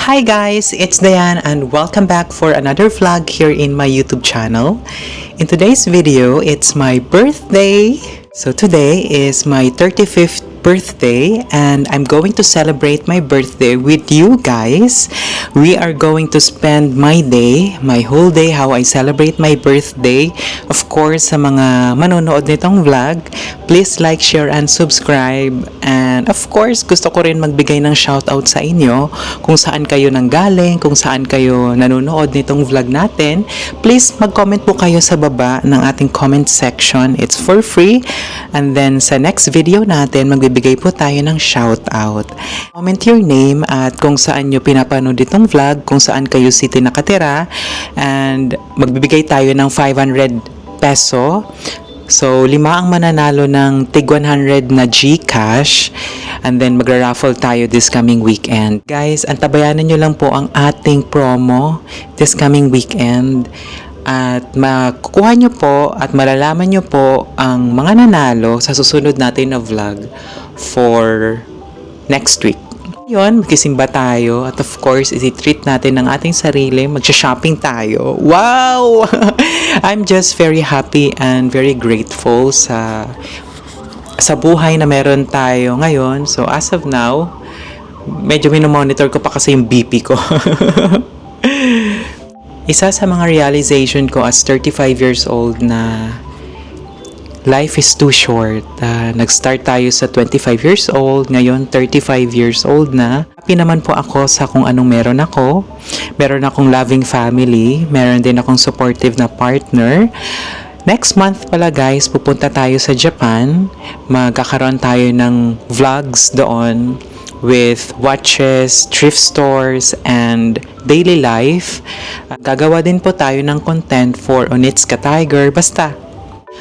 Hi guys, it's Diane and welcome back for another vlog here in my YouTube channel. In today's video, it's my birthday. So today is my 35th birthday and I'm going to celebrate my birthday with you guys. We are going to spend my day, my whole day, how I celebrate my birthday. Of course, sa mga manonood nitong vlog, please like, share, and subscribe. And of course, gusto ko rin magbigay ng shoutout sa inyo kung saan kayo nanggaling, kung saan kayo nanonood nitong vlog natin. Please mag-comment po kayo sa baba ng ating comment section. It's for free. And then sa next video natin, magbibigay po tayo ng shoutout. Comment your name at kung saan nyo pinapanood itong vlog, kung saan kayo city nakatira. And magbibigay tayo ng 500 peso. So, 5 ang mananalo ng tig 100 na GCash. And then, magra-raffle tayo this coming weekend. Guys, antabayanan nyo lang po ang ating promo this coming weekend. At makukuha nyo po at malalaman nyo po ang mga nanalo sa susunod natin na vlog for next week. Yun, magkisimba tayo at of course, isi-treat natin ng ating sarili, magsha-shopping tayo. Wow! I'm just very happy and very grateful sa buhay na meron tayo ngayon. So as of now, medyo minomonitor ko pa kasi yung BP ko. Isa sa mga realization ko as 35 years old na life is too short. Nag-start tayo sa 25 years old, ngayon 35 years old na. Happy naman po ako sa kung anong meron ako. Meron akong loving family, meron din akong supportive na partner. Next month pala guys, pupunta tayo sa Japan. Magkakaroon tayo ng vlogs doon with watches, thrift stores, and daily life. Gagawa din po tayo ng content for Onitsuka Tiger. Basta,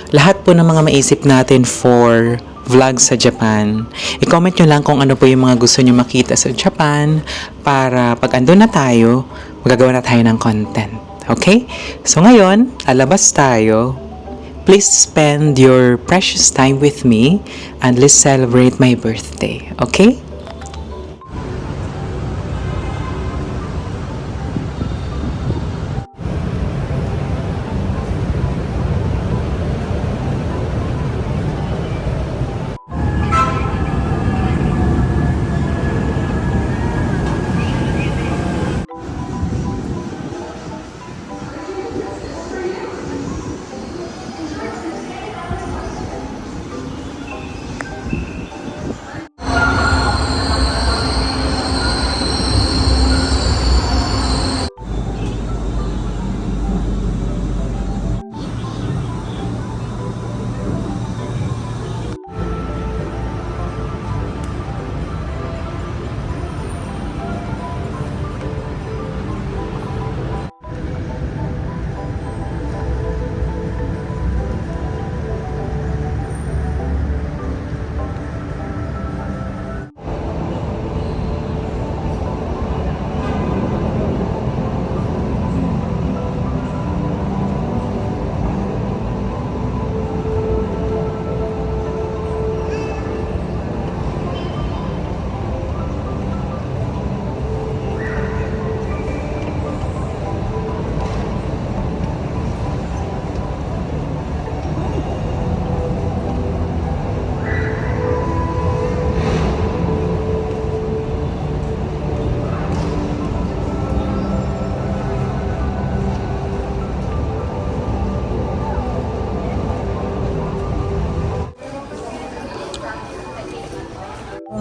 lahat po ng mga maisip natin for vlogs sa Japan. I-comment nyo lang kung ano po yung mga gusto nyo makita sa Japan para pag andun na tayo, magagawa na tayo ng content. Okay? So ngayon, alabas tayo. Please spend your precious time with me and let's celebrate my birthday. Okay?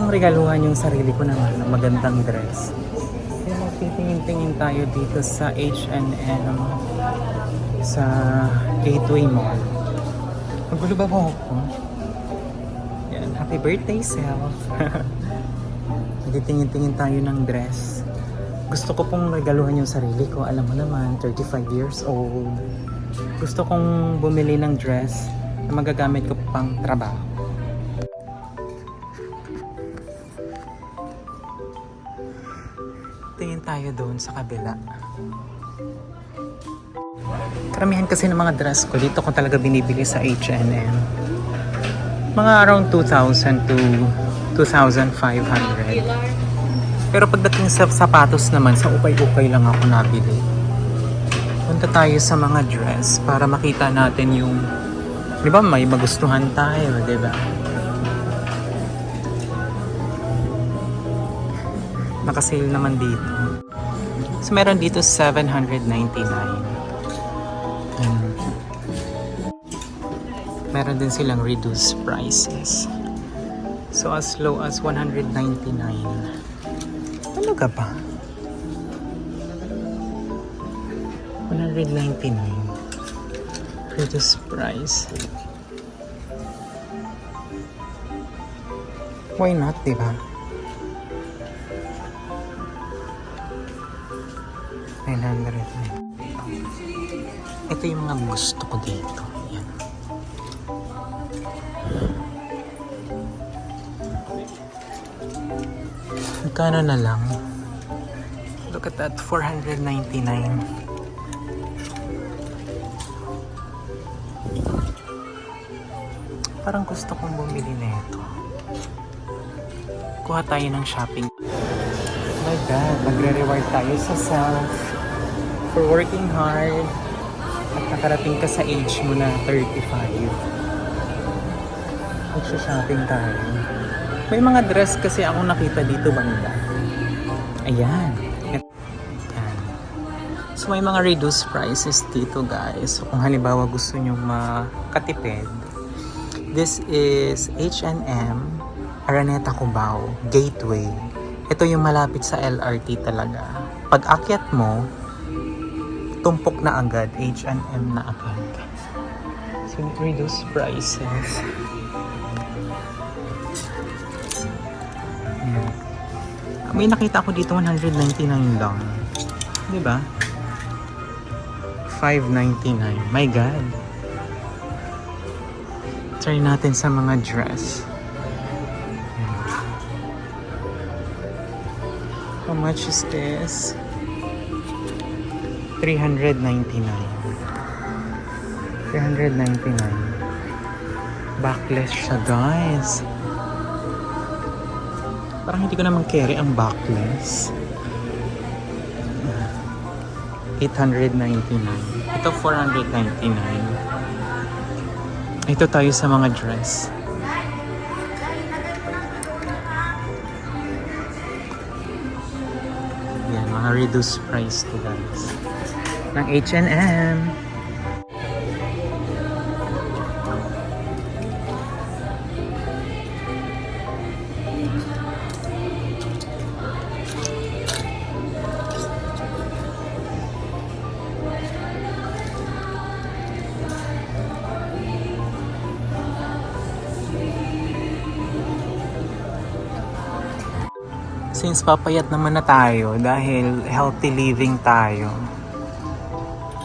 Regaluhan yung sarili ko naman ng magandang dress. Kaya magtitingin-tingin tayo dito sa H&M sa Gateway Mall. Magulo ba po ako? Yan, happy birthday self! Magtitingin-tingin tayo ng dress. Gusto ko pong regaluhan yung sarili ko. Alam mo naman, 35 years old. Gusto kong bumili ng dress na magagamit ko pang trabaho. Tingin tayo doon sa kabila. Karamihan kasi ng mga dress ko dito ko talaga binibili sa H&M. Mga around 2,000 to 2,500. Pero pagdating sa sapatos naman, sa ukay-ukay lang ako nabili. Punta tayo sa mga dress para makita natin yung, di ba, may magustuhan tayo, di ba? Nakasale naman dito. So, meron dito 799. Meron din silang reduced prices. So, as low as 199. Talaga ba? 199. Reduced price. Why not, diba? 900. Ito yung mga gusto ko dito. Yan. Magkano na lang? Look at that, 499. Parang gusto kong bumili na ito. Kuha tayo ng shopping. Oh my God, magre-reward tayo sa self for working hard at nakarating ka sa age mo na 35. Magsha-shopping tayo. May mga dress kasi ako nakita dito banda. Ayan. Ayan. So may mga reduced prices dito guys. So kung halimbawa gusto nyo makatipid, this is H&M Araneta Cubao Gateway. Ito yung malapit sa LRT talaga. Pag akyat mo, tumpok na agad. H&M na agad. So reduced prices. May nakita ko dito 199 lang. 'Di ba? 599. My God. Try natin sa mga dress. How much is this? 399. 399. Backless siya, guys. Parang hindi ko naman carry ang backless. 899. Ito 499. Ito tayo sa mga dress. Yan, mga reduced price to guys. Ng H&M. Since papayat naman na tayo dahil healthy living tayo,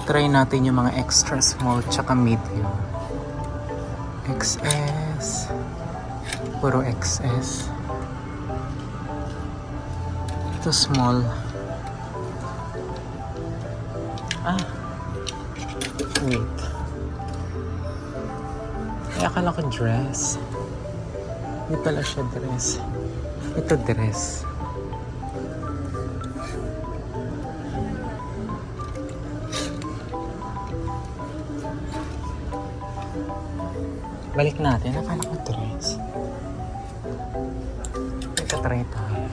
try natin yung mga extra small tsaka medium. XS. Puro XS. Ito small. Wait. Ay, akala ko dress. Hindi pala siya dress. Ito dress. Balik natin. Akala ko dress. Ito try tayo.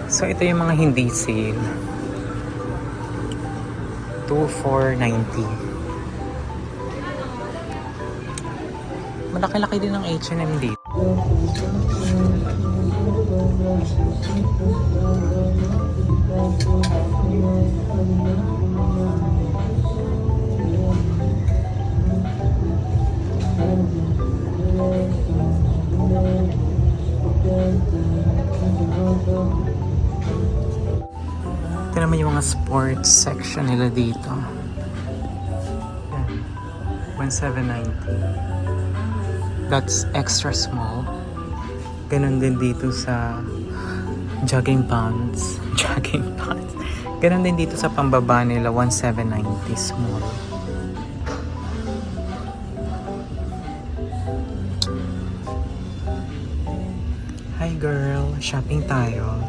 So, ito yung mga hindi sale. 2,490. Malaki-laki din ng H&M dito. Ito naman yung mga sports section nila dito. 1,790. That's extra small. Ganon din dito sa jogging pants. Jogging pants. Ganon din dito sa pambaba nila, 1,790 small. girl. Shopping tayo.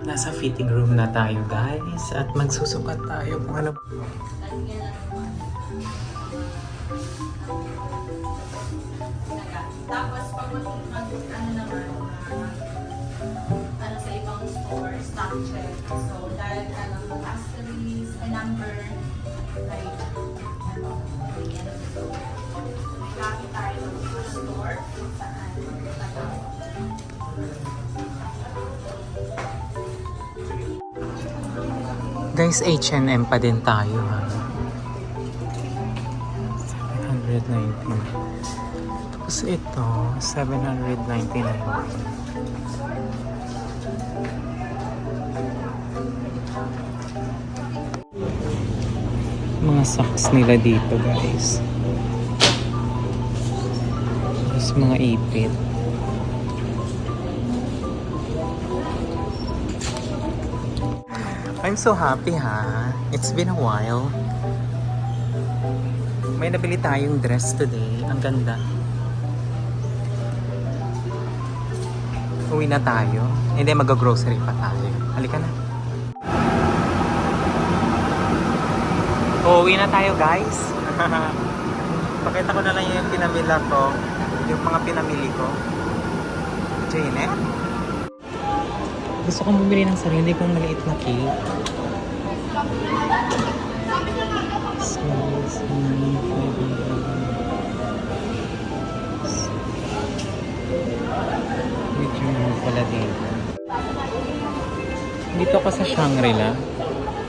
Nasa fitting room na tayo guys at magsusukat tayo kung ano. Tapos pag ano naman, ano sa ibang store, stock check. So dahil ka ng accessories, a number, like, ano, yan. So, may gamit tayo sa store kung saan tatawag. Guys, H&M pa din tayo ha. 719. Tapos ito, 799. Mga socks nila dito guys. Tapos mga ipit. I'm so happy ha. It's been a while. May nabili tayong dress today. Ang ganda. Uwi na tayo. Hindi, mag-grocery pa tayo. Halika na. Uwi na tayo guys. Pakita ko na lang yung pinamila ko. Yung mga pinamili ko. Jane, gusto kong bumili ng sarili kong maliit na cake. Medyo pala dito. Dito ako sa Shangri-La.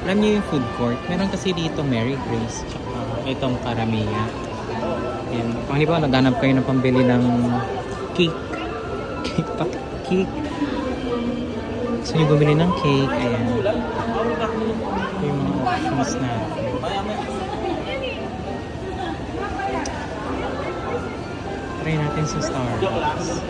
Alam niyo yung food court? Meron kasi dito Mary Grace tsaka itong Karamia. Yan. Kung halimbawa naghanap kayo ng pambili ng cake. Cake. Gusto nyo bumili ng cake, ayan. Yung mga options natin. Try natin sa Starbucks.